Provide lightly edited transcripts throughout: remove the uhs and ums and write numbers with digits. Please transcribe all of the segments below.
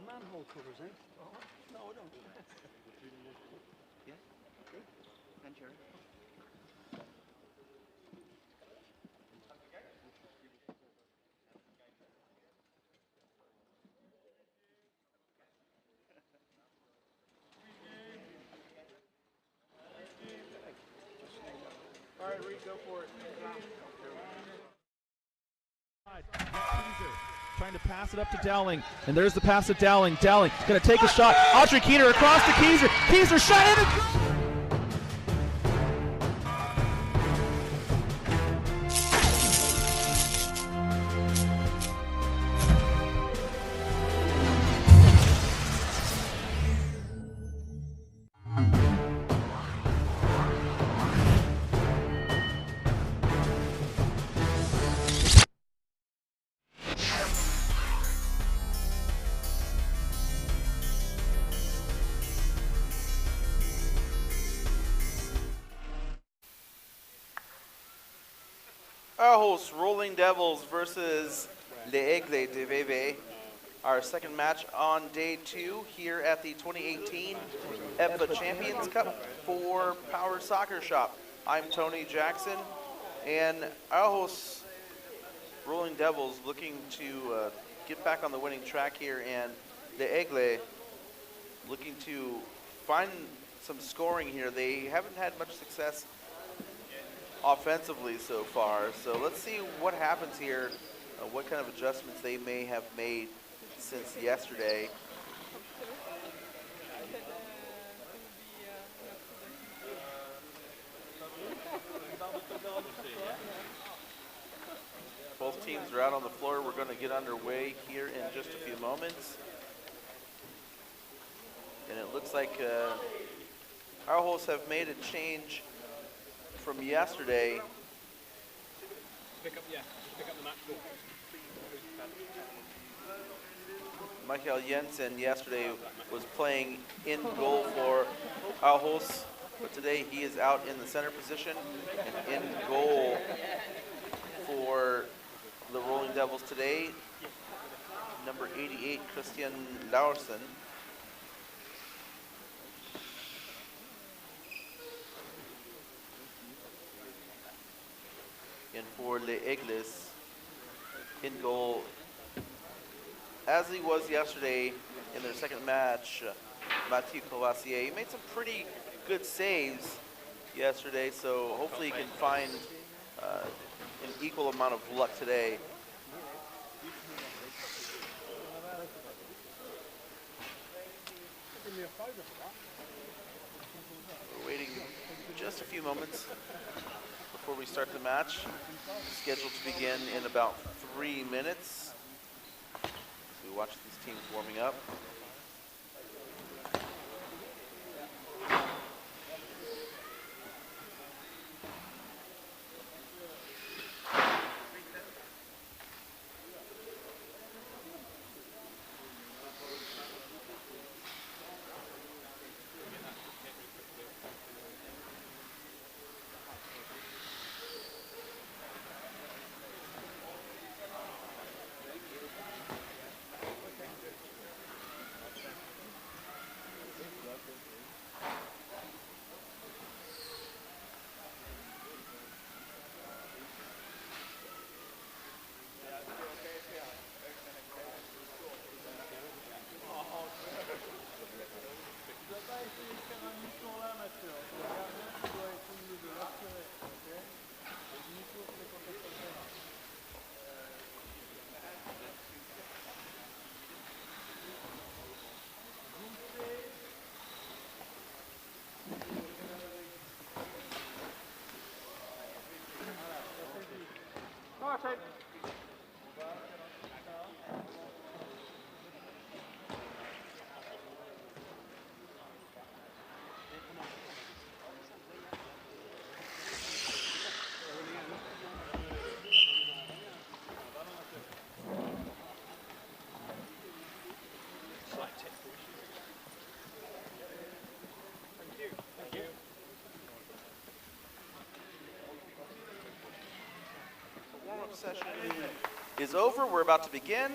Manhole covers, eh? No, I don't. Yeah? Okay. And Jerry. All right, Reed, go for it. Trying to pass it up to Dowling, and there's the pass to Dowling. Dowling going to take a shot. Audrey Keeter across to Keyser. Keyser shot in and Aarhus Rolling Devils versus Egles de Vevey. Our second match on day 2 here at the 2018 EPFA Champions Cup for Power Soccer Shop. I'm Tony Jackson, and Aarhus Rolling Devils looking to get back on the winning track here, and the Egles looking to find some scoring here. They haven't had much success offensively so far, so let's see what happens here, what kind of adjustments they may have made since yesterday. Both teams are out on the floor. We're going to get underway here in just a few moments. And it looks like Aarhus have made a change from yesterday. Pick up the match ball. Michael Jensen yesterday was playing in goal for Aarhus, but today he is out in the center position and in goal for the Rolling Devils today. Number 88, Christian Larsen. And for Les Egles, in goal, as he was yesterday in their second match, Mathieu Courvoisier. He made some pretty good saves yesterday, so hopefully he can find an equal amount of luck today. We're waiting just a few moments before we start the match. Scheduled to begin in about 3 minutes. So we watch these teams warming up. warm-up session is over. We're about to begin.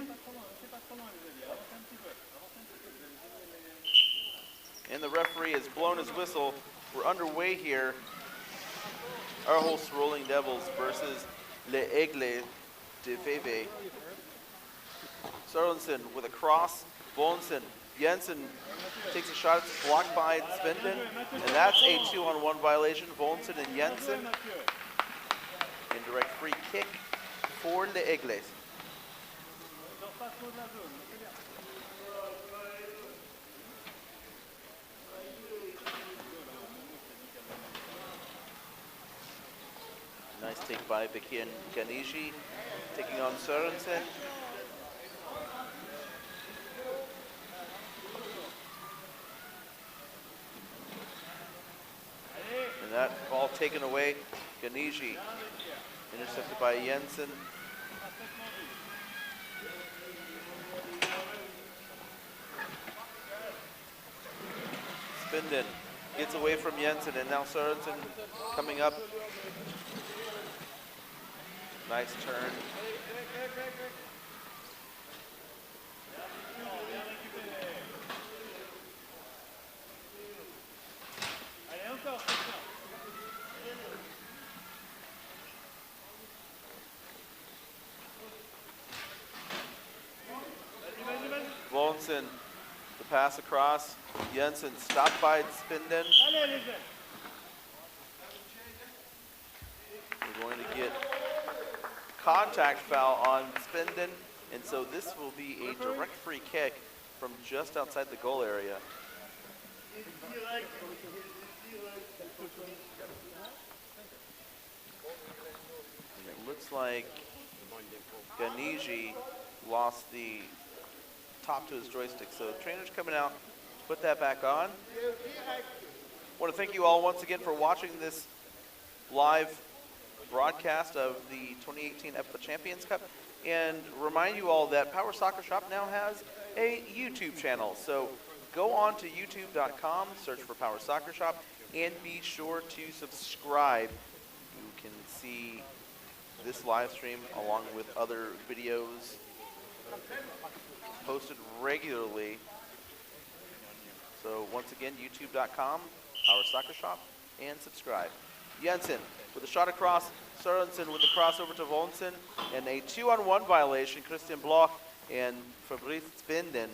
And the referee has blown his whistle. We're underway here. Aarhus Rolling Devils versus Egles de Vevey. Sørensen with a cross. Volensen. Jensen takes a shot. It's blocked by Svenden. And that's a 2-on-1 violation. Volensen and Jensen. Indirect free kick for the Egles. Nice take by Vevey and Ganiji, taking on Sørensen. And that ball taken away. Ganiji intercepted by Jensen. Svenden gets away from Jensen, and now Sørensen coming up. Nice turn. Volensen, the pass across. Jensen stopped by Svenden. We're going to get contact foul on Svenden, and so this will be a direct free kick from just outside the goal area. And it looks like Ganiji lost the top to his joystick, so the trainer's coming out to put that back on. I want to thank you all once again for watching this live broadcast of the 2018 EPFA Champions Cup, and remind you all that Power Soccer Shop now has a YouTube channel. So go on to youtube.com, search for Power Soccer Shop, and be sure to subscribe. You can see this live stream along with other videos posted regularly. So once again, youtube.com, Power Soccer Shop, and subscribe. Jensen with a shot across. Sørensen with the crossover to Volensen, and a 2-on-1 violation. Christian Bloch and Fabrice Svenden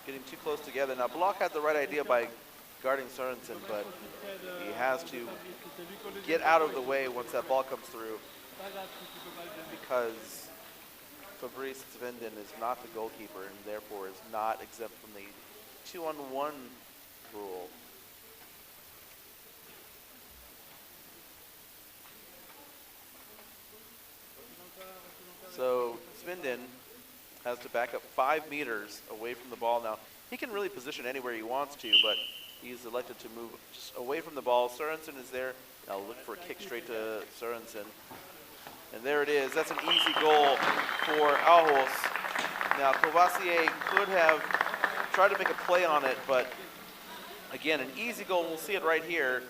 getting too close together. Now Bloch had the right idea by guarding Sørensen, but he has to get out of the way once that ball comes through, because Fabrice Svenden is not the goalkeeper and therefore is not exempt from the 2-on-1 rule. So Svenden has to back up 5 meters away from the ball. Now, he can really position anywhere he wants to, but he's elected to move just away from the ball. Sørensen is there. Now look for a kick straight to Sørensen. And there it is. That's an easy goal for Aarhus. Now, Courvoisier could have tried to make a play on it, but again, an easy goal. We'll see it right here.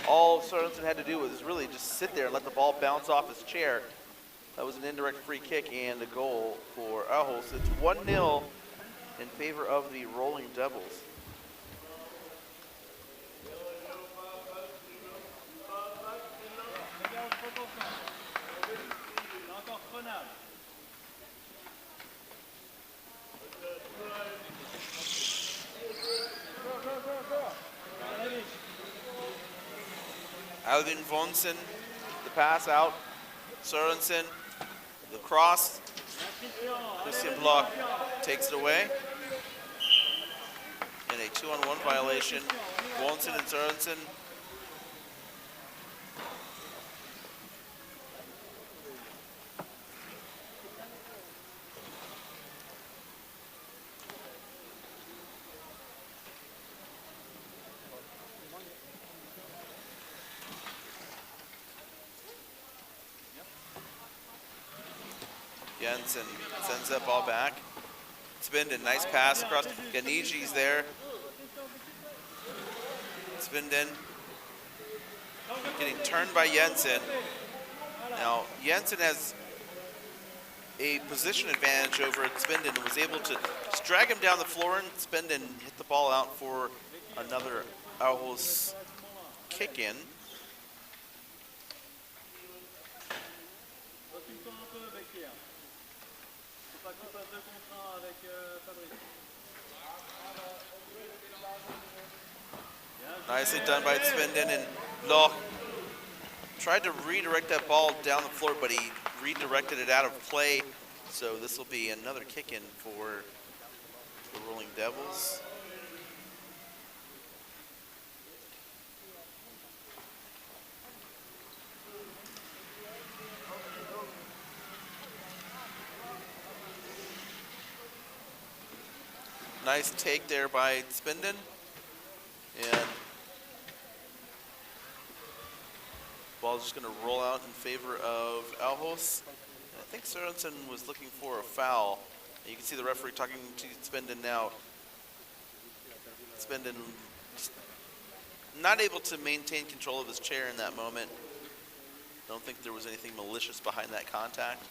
All Sørensen had to do was really just sit there and let the ball bounce off his chair. That was an indirect free kick and a goal for Aarhus. It's 1-0 in favor of the Rolling Devils. Alvin Volensen, the pass out. Sørensen, the cross. Christian Bloch takes it away. And a 2-on-1 violation. Volensen and Sørensen. Jensen sends that ball back. Svenden, nice pass across. Ganiji's there. Svenden getting turned by Jensen. Now, Jensen has a position advantage over Spindon and was able to just drag him down the floor, and Spindon hit the ball out for another Aarhus kick-in. Nicely done by Spindon, and Loch tried to redirect that ball down the floor, but he redirected it out of play. So this will be another kick-in for the Rolling Devils. Nice take there by Spindon. And ball's just going to roll out in favor of Aarhus. I think Sørensen was looking for a foul. You can see the referee talking to Spindon now. Spindon not able to maintain control of his chair in that moment. Don't think there was anything malicious behind that contact.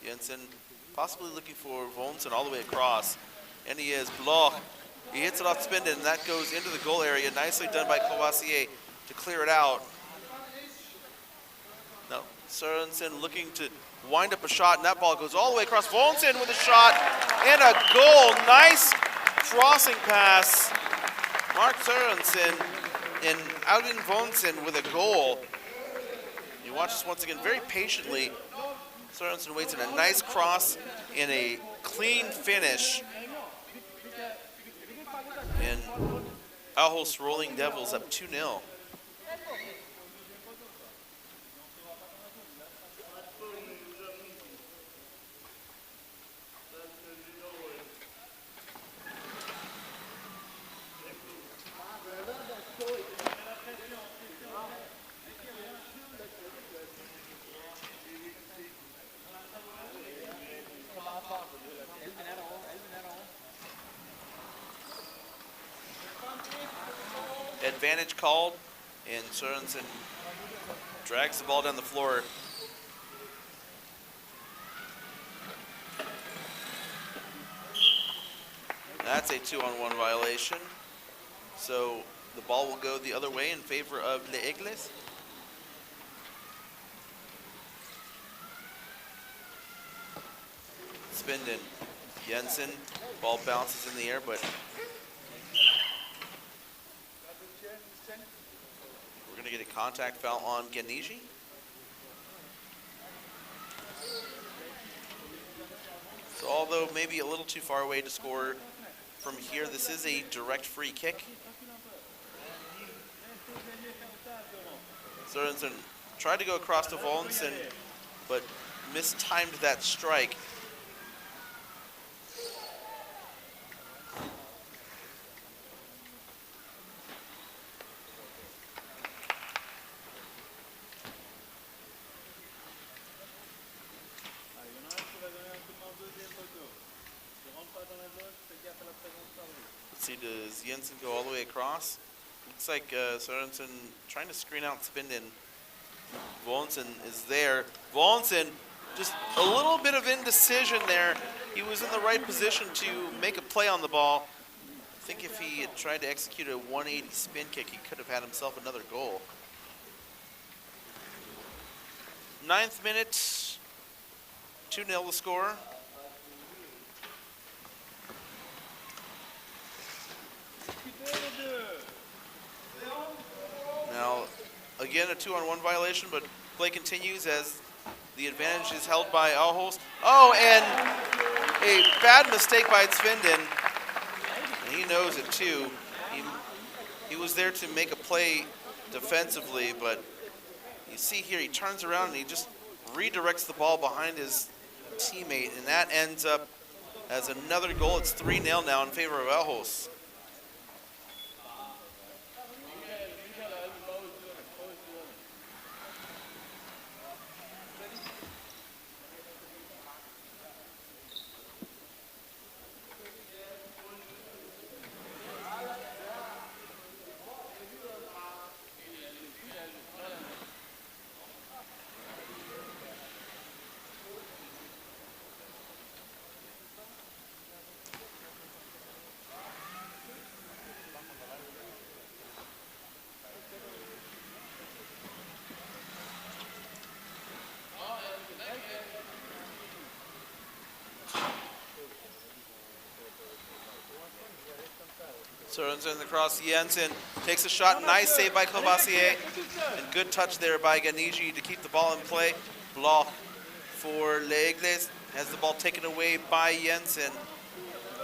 Jensen possibly looking for Vonsen all the way across. And he is. Bloch, he hits it off Spindon, and that goes into the goal area. Nicely done by Courvoisier to clear it out. Now, Sørensen looking to wind up a shot, and that ball goes all the way across. Vonsen with a shot and a goal. Nice crossing pass. Mark Sørensen and Audun Vonsen with a goal. You watch this once again very patiently. Sørensen waits in a nice cross and a clean finish. And Aarhus Rolling Devils up 2-0. Advantage called, and Sørensen drags the ball down the floor. That's a 2-on-1 violation. So the ball will go the other way in favor of Les Egles. Spindon, Jensen, ball bounces in the air, but we're going to get a contact foul on Ganiji. So although maybe a little too far away to score from here, this is a direct free kick. Sørensen tried to go across to Vonsen, but mistimed that strike. Let's see, does Jensen go all the way across? Looks like Sørensen trying to screen out Spindon. Vonsen is there. Vonsen, just a little bit of indecision there. He was in the right position to make a play on the ball. I think if he had tried to execute a 180 spin kick, he could have had himself another goal. 9th minute, 2-0 the score. Now, again, a 2-on-1 violation, but play continues as the advantage is held by Aarhus. Oh, and a bad mistake by Spindon. And he knows it too. He was there to make a play defensively, but you see here he turns around and he just redirects the ball behind his teammate, and that ends up as another goal. It's 3-0 now in favor of Aarhus. Sørensen across Jensen, takes a shot, nice save by Courvoisier, and good touch there by Ganiji to keep the ball in play. Bloch for Egles has the ball taken away by Jensen.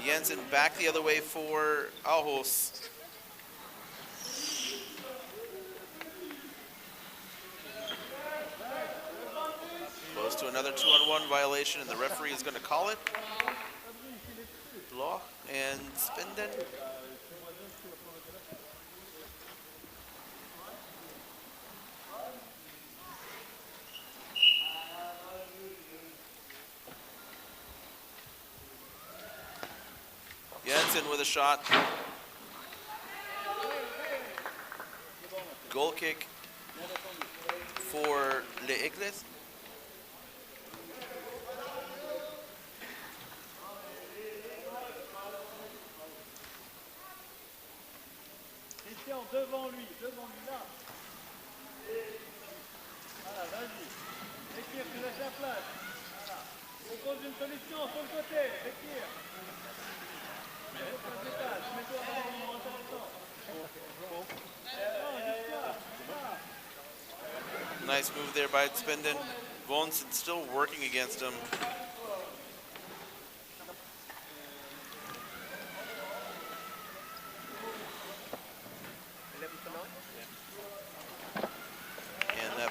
Jensen back the other way for Aarhus. Close to another 2-on-1 violation, and the referee is going to call it. Bloch and Spinden. Jensen with a shot. Goal kick for Egles. Devant lui, là. Voilà, vas-y. Bekir, tu laisses la place. Voilà. Propose une solution sur le côté. Bekir. Mets-toi en intéressant. Nice move there by Spinden. Vonsen still working against him.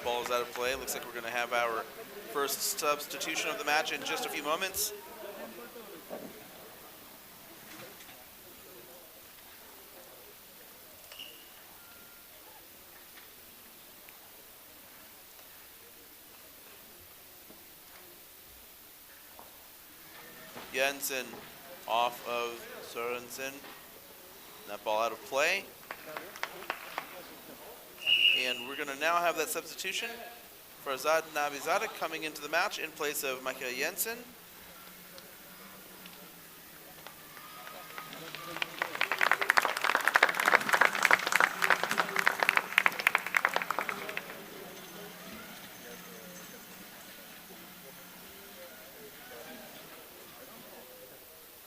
Ball is out of play. Looks like we're going to have our first substitution of the match in just a few moments. Jensen off of Sørensen. That ball out of play. And we're going to now have that substitution. Farzad Nabizadeh coming into the match in place of Michael Jensen.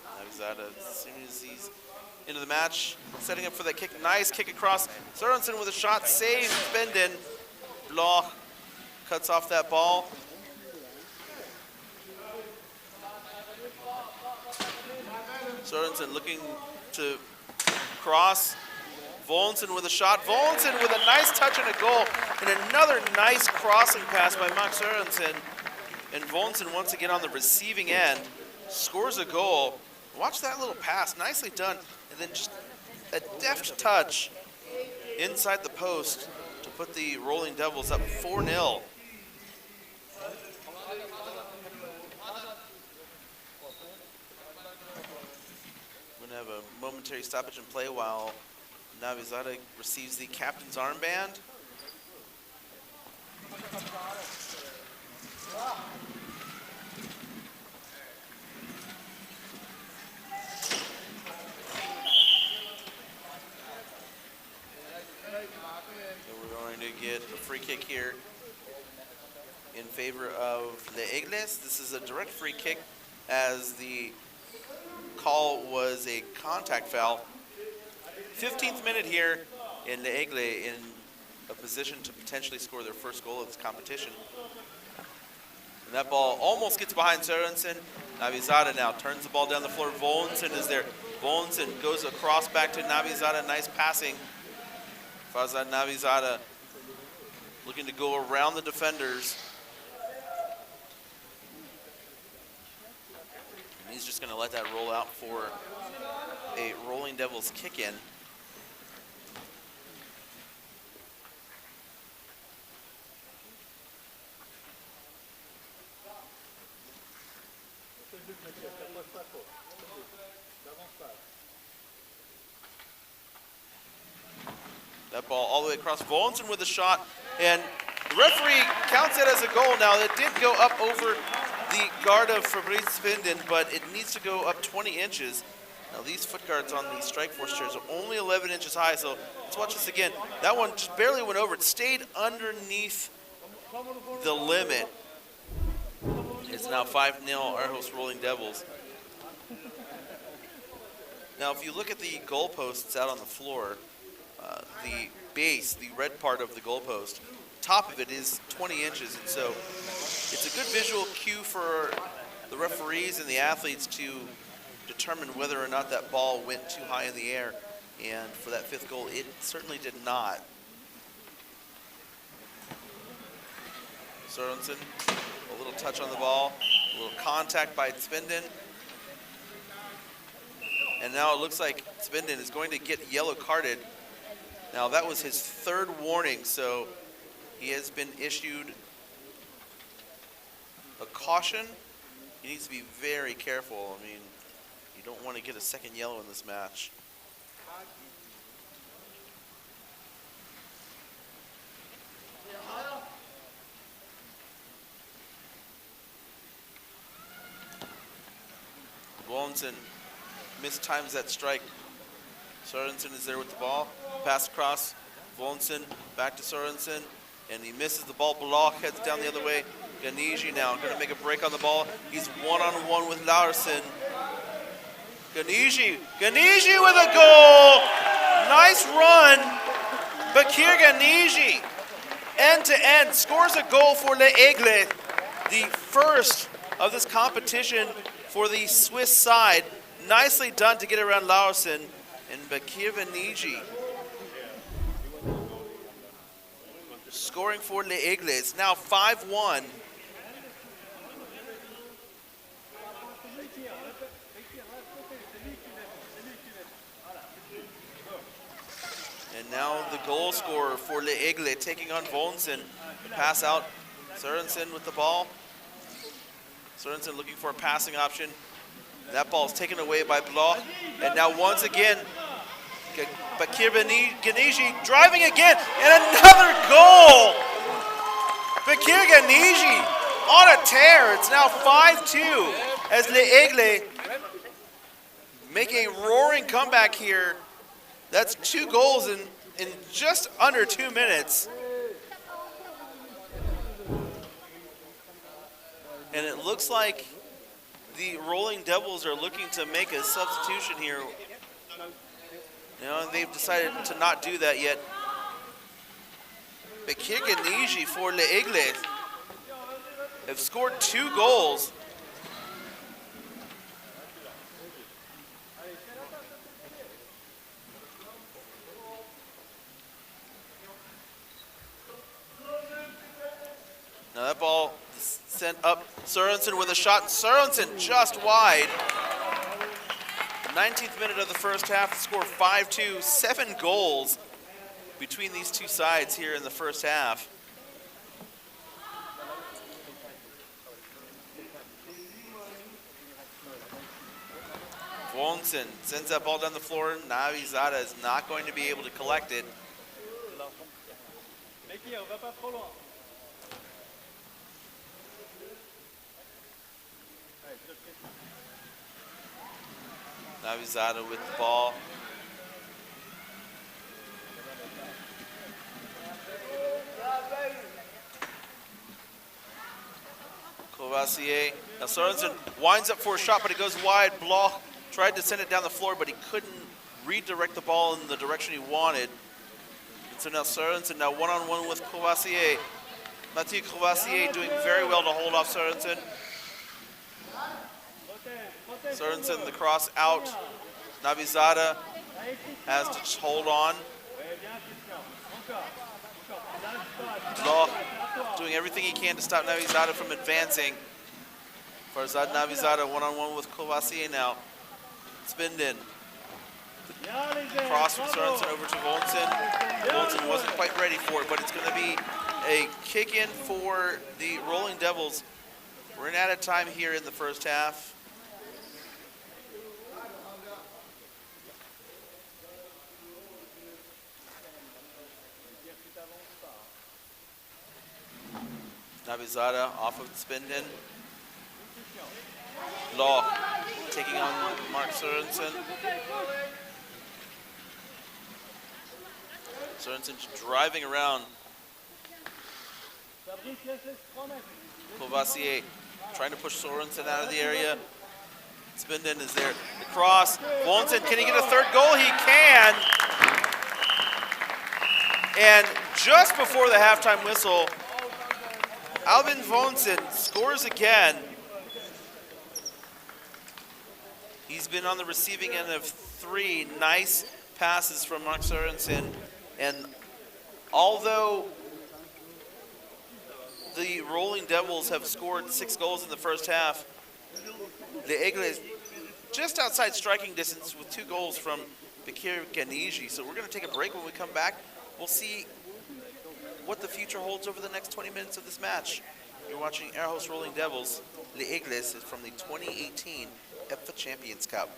Nabizadeh, as soon as he's into the match, setting up for that kick. Nice kick across. Sørensen with a shot, saved. Spinden. Bloch cuts off that ball. Sørensen looking to cross. Vonsen with a shot. Vonsen with a nice touch and a goal. And another nice crossing pass by Max Sørensen. And Vonsen once again on the receiving end scores a goal. Watch that little pass, nicely done. And then just a deft touch inside the post to put the Rolling Devils up 4-0. We're going to have a momentary stoppage in play while Nabizadeh receives the captain's armband. Get a free kick here in favor of Egles. This is a direct free kick as the call was a contact foul. 15th minute here in Egles in a position to potentially score their first goal of this competition. And that ball almost gets behind Sørensen. Nabizadeh now turns the ball down the floor. Vonsen is there. Vonsen goes across back to Nabizadeh. Nice passing. Farzad Nabizadeh looking to go around the defenders. And he's just going to let that roll out for a Rolling Devils kick-in. That ball all the way across. Vonsen with a shot, and the referee counts it as a goal. Now, it did go up over the guard of Fabrice Spinden, but it needs to go up 20 inches. Now, these foot guards on the Strike Force chairs are only 11 inches high, so let's watch this again. That one just barely went over. It stayed underneath the limit. It's now 5-0 Aarhus Rolling Devils. Now, if you look at the goalposts out on the floor, the base, the red part of the goalpost, top of it is 20 inches, and so it's a good visual cue for the referees and the athletes to determine whether or not that ball went too high in the air. And for that fifth goal, it certainly did not. Sørensen, a little touch on the ball, a little contact by Spindin. And now it looks like Spindin is going to get yellow carded. Now that was his third warning, so he has been issued a caution. He needs to be very careful. I mean, you don't want to get a second yellow in this match. Sørensen mistimes that strike. Sørensen is there with the ball. Pass across. Sørensen back to Sørensen. And he misses the ball. Bloch heads down the other way. Ganiji now going to make a break on the ball. He's one-on-one with Larsen. Ganiji with a goal. Nice run. Bakir Ganiji, end-to-end, scores a goal for Les Egles. The first of this competition for the Swiss side. Nicely done to get around Larsen. And Bakir Ganiji scoring for Les Egles. Now 5-1. And now the goal scorer for Les Egles taking on Vonsen. Pass out. Sørensen with the ball. Sørensen looking for a passing option. That ball is taken away by Bloch. And now once again, Bakir Ganiji driving again, and another goal! Bakir Ganiji on a tear. It's now 5-2 as Les Egles make a roaring comeback here. That's 2 goals in just under 2 minutes. And it looks like the Rolling Devils are looking to make a substitution here. You know, they've decided to not do that yet. Bakir Ganiji for Les Egles have scored 2 goals. Now that ball is sent up. Sørensen with a shot. Sørensen just wide. 19th minute of the first half, the score 5-2, 7 goals between these two sides here in the first half. Vonsen sends that ball down the floor. Navizada is not going to be able to collect it. Navizada with the ball. Courvoisier. Now Sørensen winds up for a shot, but it goes wide. Bloch tried to send it down the floor, but he couldn't redirect the ball in the direction he wanted. And so now Sørensen now one-on-one with Courvoisier. Mathieu Courvoisier doing very well to hold off Sørensen. Sørensen, the cross out. Navizada has to hold on. Bloch doing everything he can to stop Navizada from advancing. Farzad Navizada one-on-one with Courvoisier now. Spindin. Cross from Sørensen over to Vonsen. Vonsen wasn't quite ready for it, but it's going to be a kick in for the Rolling Devils. We're in added time here in the first half. Navizada off of Spindin. Bloch taking on Mark Sørensen. Sørensen driving around. Courvoisier trying to push Sørensen out of the area. Spinden is there. The cross. Vonsen, can he get a third goal? He can. And just before the halftime whistle, Alvin Vonsen scores again. He's been on the receiving end of 3 nice passes from Mark Sørensen. And although the Rolling Devils have scored 6 goals in the first half, the Egles just outside striking distance with 2 goals from Bekir Ganiji. So we're going to take a break. When we come back, we'll see what the future holds over the next 20 minutes of this match. You're watching Aarhus Rolling Devils. The Egles is from the 2018 EPFA Champions Cup.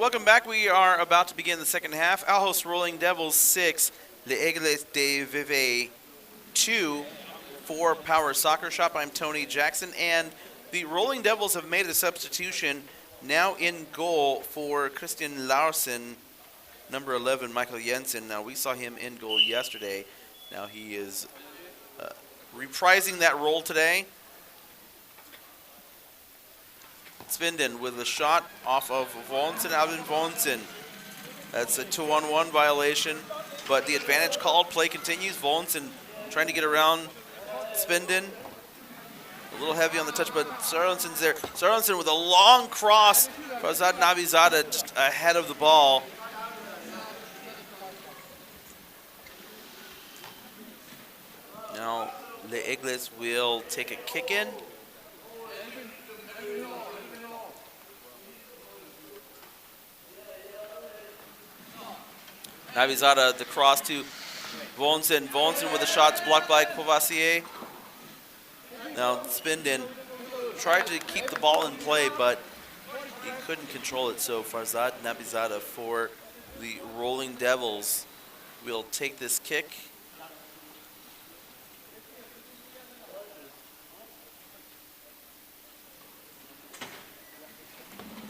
Welcome back. We are about to begin the second half. Aarhus Rolling Devils 6, Egles de Vevey 2 for Power Soccer Shop. I'm Tony Jackson, and the Rolling Devils have made a substitution. Now in goal for Christian Larsen, number 11, Michael Jensen. Now we saw him in goal yesterday. Now he is reprising that role today. Svinden with a shot off of Vonsen, Alvin Vonsen. That's a 2-on-1 violation, but the advantage called. Play continues. Vonsen trying to get around Svinden. A little heavy on the touch, but Sorensen's there. Sorensen with a long cross. Farzad Navizada just ahead of the ball. Now, the Egles will take a kick in. Navizada, the cross to Vonsen. Vonsen with the shots blocked by Courvoisier. Now Svinden tried to keep the ball in play, but he couldn't control it. So Farzad Navizada for the Rolling Devils will take this kick.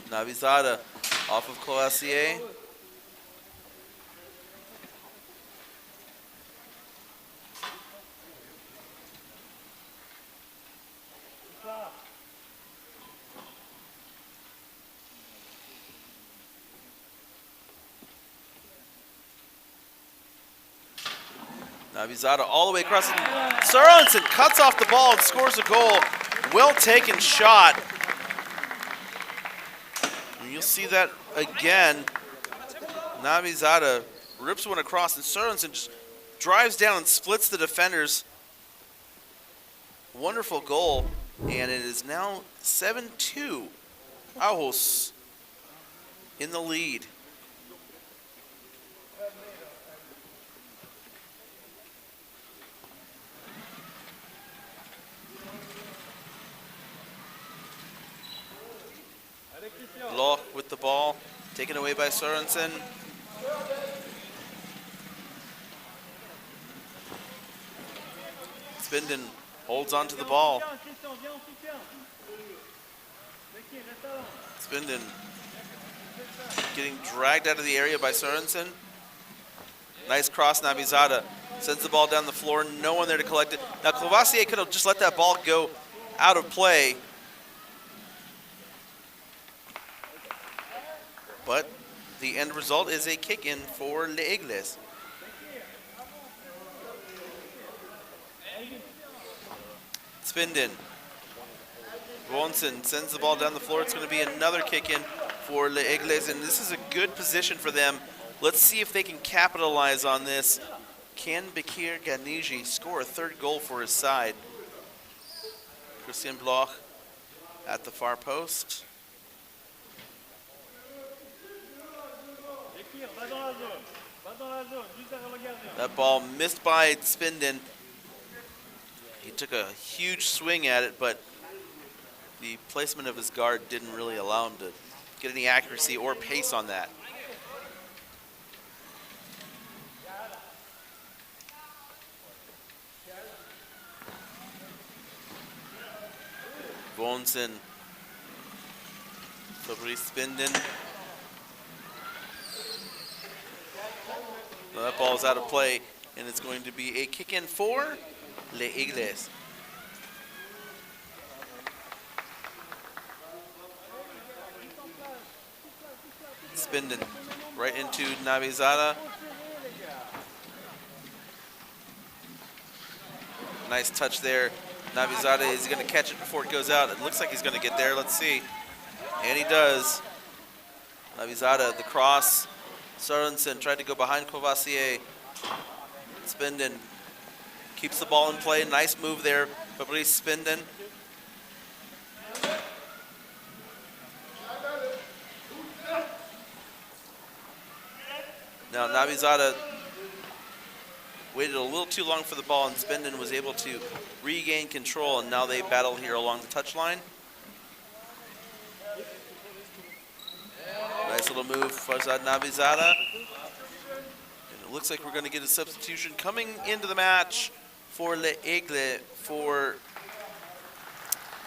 Navizada off of Courvoisier. Navizada all the way across. Sorensen cuts off the ball and scores a goal. Well taken shot. And you'll see that again. Navizada rips one across, and Sorensen just drives down and splits the defenders. Wonderful goal. And it is now 7-2. Aarhus in the lead. Bloch with the ball, taken away by Sorensen. Svinden holds on to the ball. Svinden getting dragged out of the area by Sorensen. Nice cross, Navizada sends the ball down the floor, no one there to collect it. Now Courvoisier could have just let that ball go out of play, but the end result is a kick-in for Les Egles. Svinden. Vonsen sends the ball down the floor. It's going to be another kick-in for Les Egles, and this is a good position for them. Let's see if they can capitalize on this. Can Bekir Ganiji score a third goal for his side? Christian Bloch at the far post. That ball missed by Svinden. He took a huge swing at it, but the placement of his guard didn't really allow him to get any accuracy or pace on that. Vonsen, Fabrice Svinden. Well, that ball is out of play, and it's going to be a kick-in for Les Egles. Svinden right into Navizada. Nice touch there. Navizada, is he going to catch it before it goes out? It looks like he's going to get there. Let's see. And he does. Navizada, the cross. Sorensen tried to go behind Courvoisier. Svinden keeps the ball in play. Nice move there, Fabrice Svinden. Now Navizada waited a little too long for the ball, and Svinden was able to regain control, and now they battle here along the touchline. Nice little little move for Navizada. And it looks like we're going to get a substitution coming into the match for Egles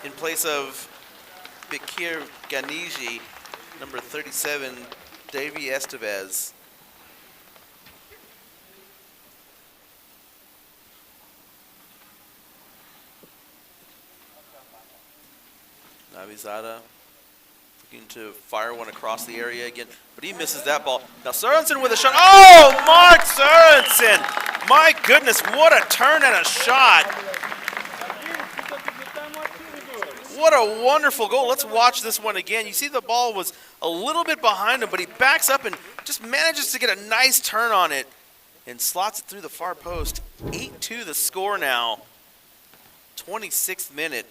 in place of Bekir Ganiji, number 37, Davy Estevez. Navizada looking to fire one across the area again, but he misses that ball. Now Sørensen with a shot. Oh, Mark Sørensen! My goodness, what a turn and a shot. What a wonderful goal. Let's watch this one again. You see the ball was a little bit behind him, but he backs up and just manages to get a nice turn on it and slots it through the far post. 8-2 the score now. 26th minute.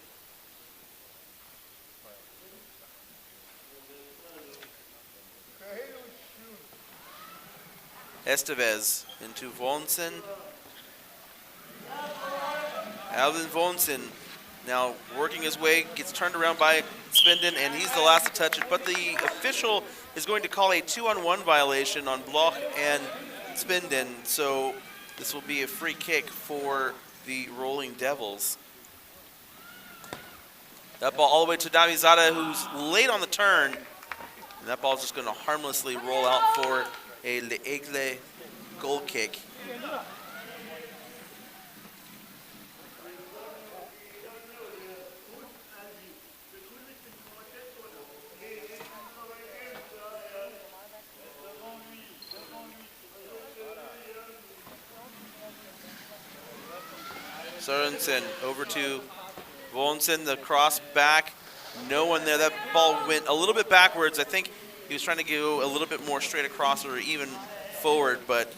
Estevez into Vonsen. Alvin Vonsen now working his way, gets turned around by Spinden, and he's the last to touch it. But the official is going to call a 2-on-1 violation on Bloch and Spinden, so this will be a free kick for the Rolling Devils. That ball all the way to Navizada, who's late on the turn, and that ball's just going to harmlessly roll out for a Egles goal kick. Sørensen over to Vonsen, the cross back. No one there. That ball went a little bit backwards. I think he was trying to go a little bit more straight across or even forward, but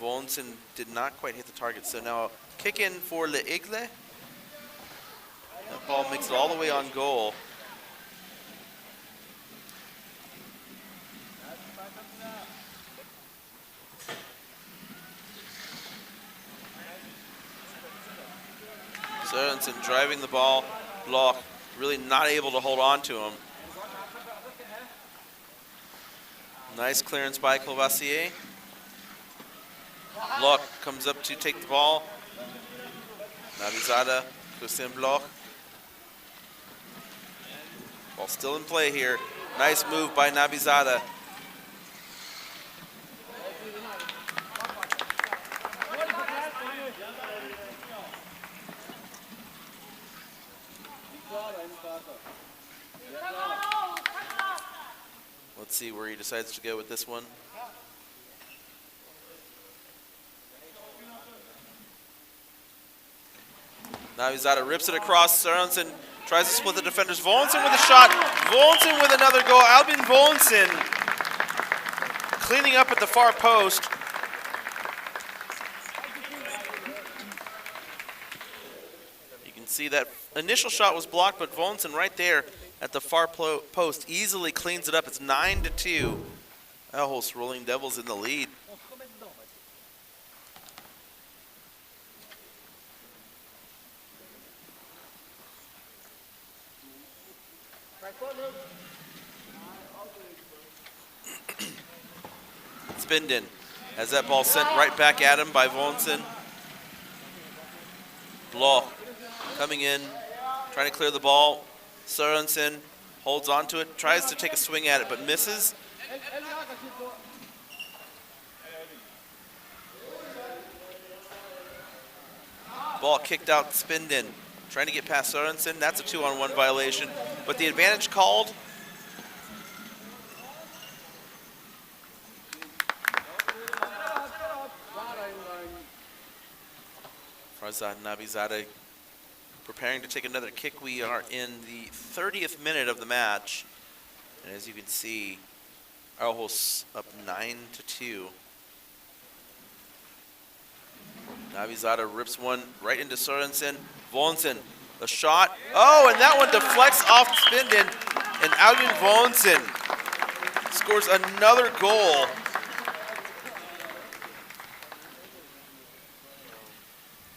Vonsen did not quite hit the target. So now kick in for Egles. That ball makes it all the way on goal. Sørensen driving the ball. Bloch really not able to hold on to him. Nice clearance by Courvoisier. Bloch comes up to take the ball. Navizada, Christian Bloch. Ball still in play here. Nice move by Navizada. Let's see where he decides to go with this one. Navizada rips it across. Sørensen tries to split the defenders. Vonsen with a shot. Vonsen with another goal. Albin Vonsen cleaning up at the far post. You can see that initial shot was blocked, but Vonsen right there at the far post easily cleans it up. It's 9-2. Aarhus Rolling Devils in the lead. Spinden has that ball sent right back at him by Vonsen. Bloch coming in, trying to clear the ball. Sørensen holds on to it, tries to take a swing at it, but misses. Ball kicked out Spinden, trying to get past Sørensen. That's a 2-on-1 violation, but the advantage called. Farzad Navizada preparing to take another kick. We are in the 30th minute of the match. And as you can see, Aarhus up 9-2. Navizada rips one right into Sørensen. Vonsen, the shot. Oh, and that one deflects off Spinden. And Albin Vonsen scores another goal.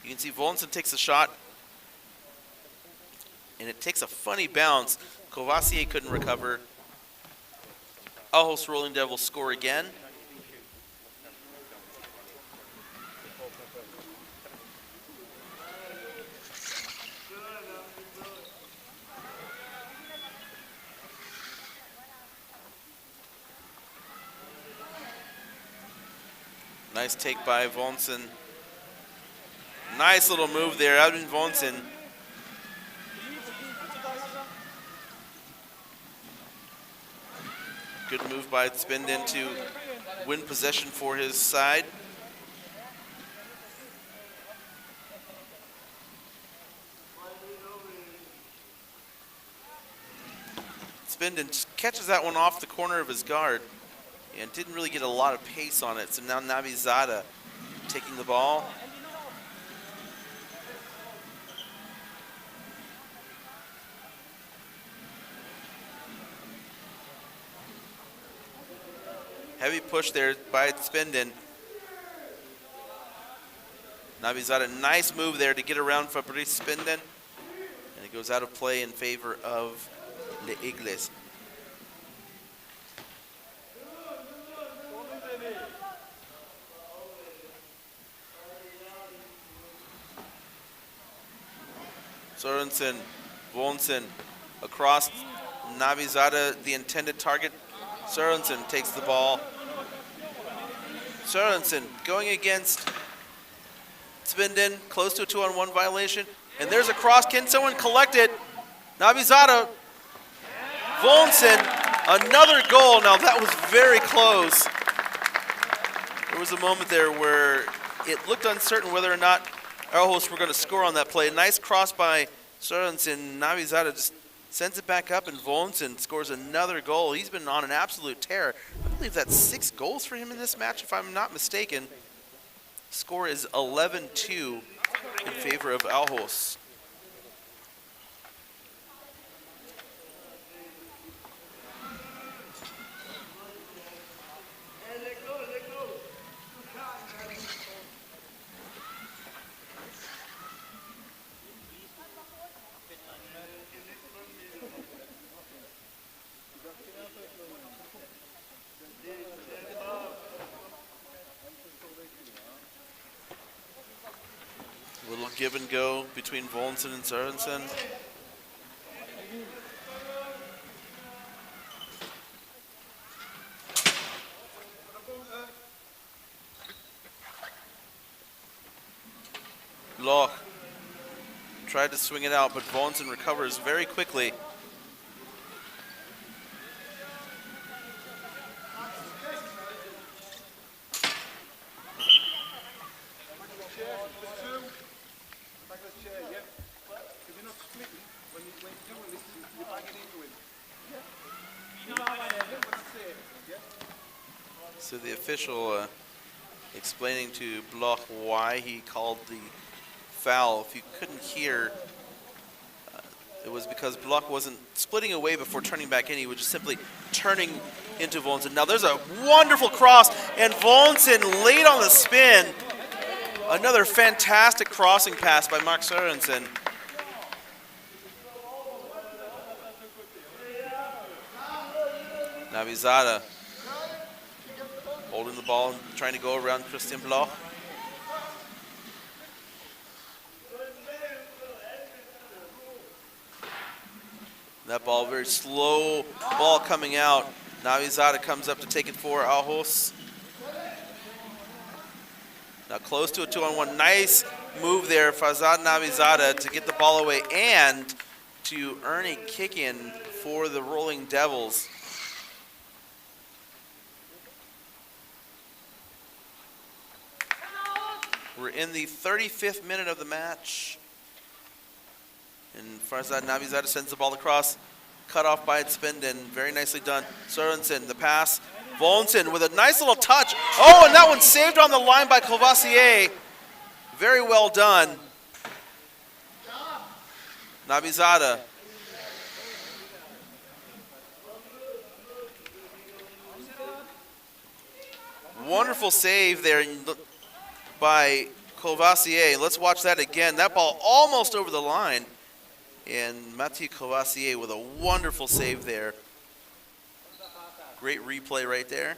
You can see Vonsen takes the shot. and it takes a funny bounce. Courvoisier couldn't recover. Aarhus Rolling Devils score again. Nice take by Vonsen. Nice little move there, Albin Vonsen. Good move by Spinden to win possession for his side. Spinden catches that one off the corner of his guard and didn't really get a lot of pace on it. So now Navizada taking the ball. Heavy push there by Spinden. Navizada, nice move there to get around Fabrice Spinden. And it goes out of play in favor of the Egles. Sørensen, Vonsen across Navizada, the intended target. Sørensen takes the ball. Sørensen going against Spinden, close to a 2-on-1 violation. And there's a cross. Can someone collect it? Navizada, Vonsen, another goal. Now that was very close. There was a moment there where it looked uncertain whether or not Aarhus were going to score on that play. Nice cross by Sørensen. Navizada just sends it back up, and Vonsen scores another goal. He's been on an absolute tear. I believe that's 6 goals for him in this match, if I'm not mistaken. Score is 11-2 in favor of Aarhus. Little give and go between Vonsen and Sørensen. Bloch tried to swing it out, but Vonsen recovers very quickly. So the official explaining to Bloch why he called the foul. If you couldn't hear, it was because Bloch wasn't splitting away before turning back in. He was just simply turning into Vonsen. Now there's a wonderful cross, and Vonsen late on the spin. Another fantastic crossing pass by Mark Sørensen. Navizada holding the ball and trying to go around Christian Bloch. That ball, very slow ball coming out. Navizada comes up to take it for Aarhus. Now close to a 2-on-1. Nice move there, Fazad Navizada, to get the ball away and to earn a kick in for the Rolling Devils. We're in the 35th minute of the match. And Farzad Navizada sends the ball across, cut off by Spinden. Very nicely done. Sørensen, the pass. Vonsen with a nice little touch. Oh, and that one's saved on the line by Courvoisier. Very well done. Navizada. Wonderful save there by Courvoisier. Let's watch that again. That ball almost over the line. And Mathieu Courvoisier with a wonderful save there. Great replay right there.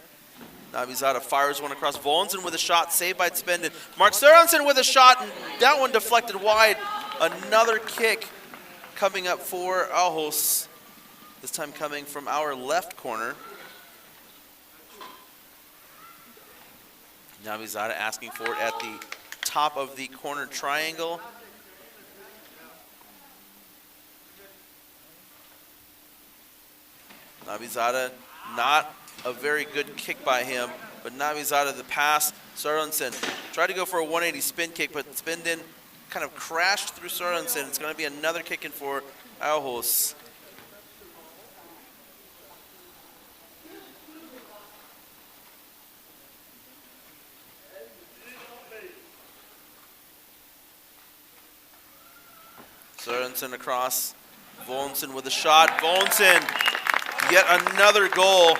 Navizada fires one across. Volensen with a shot, saved by Spenden. Mark Sørensen with a shot, and that one deflected wide. Another kick coming up for Aarhus, this time coming from our left corner. Navizada asking for it at the top of the corner triangle. Navizada, not a very good kick by him, but Navizada the pass. Sørensen tried to go for a 180 spin kick, but Spenden kind of crashed through Sørensen. It's going to be another kick in for Aarhus. Sørensen across. Volensen with a shot. Volensen, yet another goal.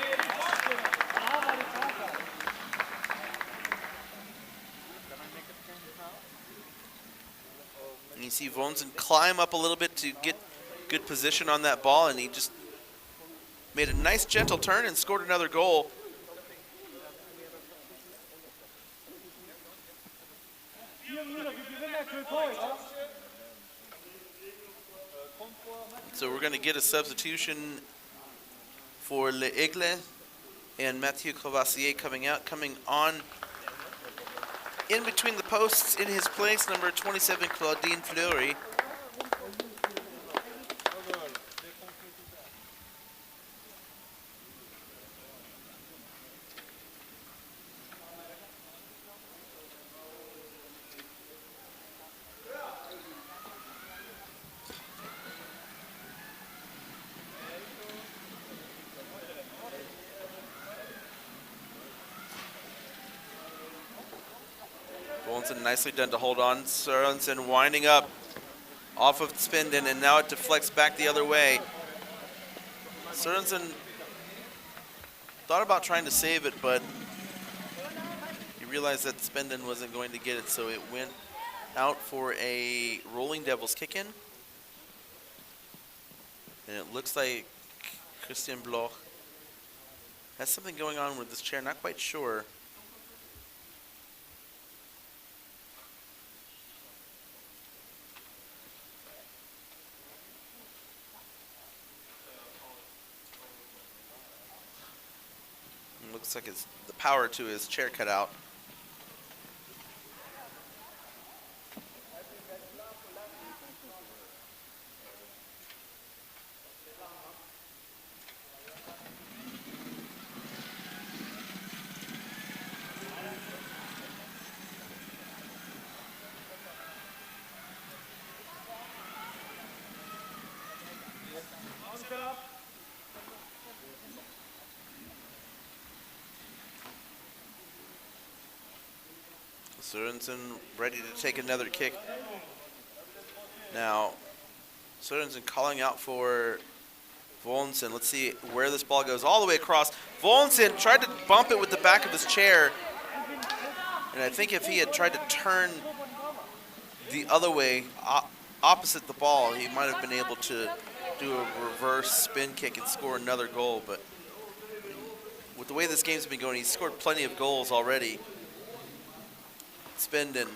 And you see Volensen climb up a little bit to get good position on that ball, and he just made a nice gentle turn and scored another goal. So we're going to get a substitution for Egles, and Mathieu Courvoisier coming on in between the posts in his place, number 27, Claudine Fleury. Volensen nicely done to hold on. Sørensen winding up off of Spenden, and now it deflects back the other way. Sørensen thought about trying to save it, but he realized that Spenden wasn't going to get it, so it went out for a Rolling Devils kick-in. And it looks like Christian Bloch has something going on with this chair, not quite sure. Looks like it's the power to his chair cut out. Sørensen ready to take another kick. Now, Sørensen calling out for Volensen. Let's see where this ball goes. All the way across. Volensen tried to bump it with the back of his chair. And I think if he had tried to turn the other way, opposite the ball, he might have been able to do a reverse spin kick and score another goal. But with the way this game's been going, he's scored plenty of goals already. Spenden.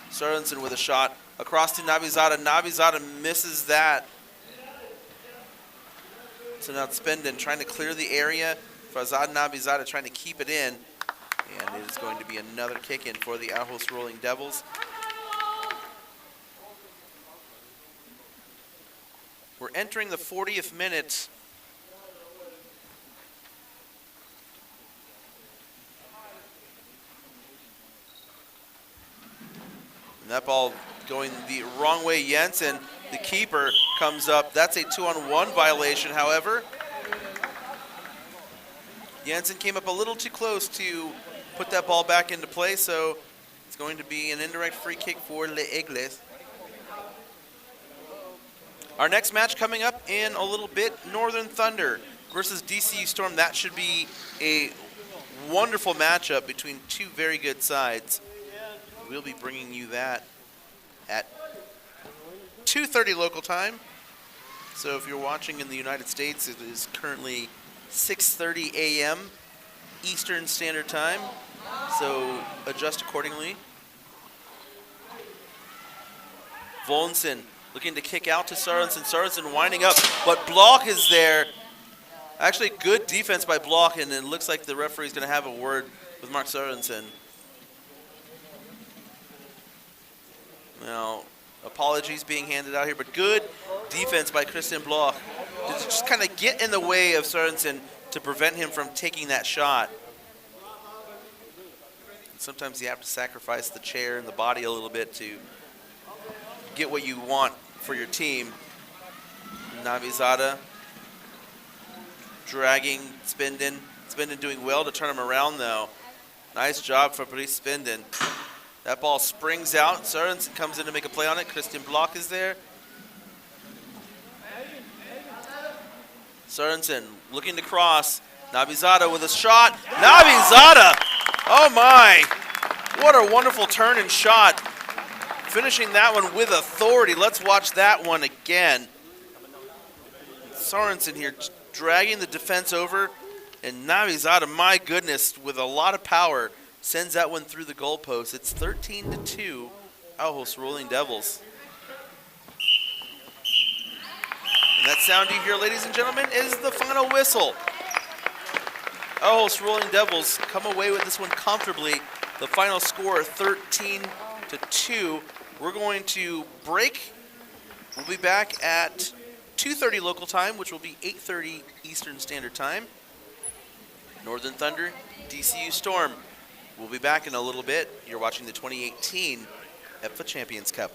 Sørensen with a shot across to Navizada. Navizada misses that. So now Spenden trying to clear the area. Fazad Navizada trying to keep it in. And it is going to be another kick in for the Aarhus Rolling Devils. We're entering the 40th minute. That ball going the wrong way. Jensen, the keeper, comes up. That's a 2-on-1 violation, however. Jensen came up a little too close to put that ball back into play, so it's going to be an indirect free kick for Les Egles. Our next match coming up in a little bit, Northern Thunder versus DCU Storm. That should be a wonderful matchup between two very good sides. We'll be bringing you that at 2:30 local time So if you're watching in the United States, it is currently 6:30 a.m. Eastern Standard Time. So adjust accordingly. Volensen looking to kick out to Sorensen. Sorensen winding up, but Block is there. Actually, good defense by Block, and it looks like the referee's going to have a word with Mark Sorensen. Now, apologies being handed out here, but good defense by Christian Block to just kind of get in the way of Sorensen to prevent him from taking that shot. Sometimes you have to sacrifice the chair and the body a little bit to get what you want for your team. Navizada dragging Spindon. Spindon doing well to turn him around, though. Nice job for Brice Spindon. That ball springs out. Sorensen comes in to make a play on it. Christian Block is there. Sorensen looking to cross. Navizada with a shot. Navizada! Oh my! What a wonderful turn and shot. Finishing that one with authority. Let's watch that one again. Sorensen here dragging the defense over, and Navizada, my goodness, with a lot of power, sends that one through the goalpost. It's 13-2, Aarhus Rolling Devils. And that sound you hear, ladies and gentlemen, is the final whistle. Aarhus Rolling Devils come away with this one comfortably. The final score, 13-2. We're going to break. We'll be back at 2:30 local time, which will be 8:30 Eastern Standard Time. Northern Thunder, DCU Storm. We'll be back in a little bit. You're watching the 2018 EPFA Champions Cup.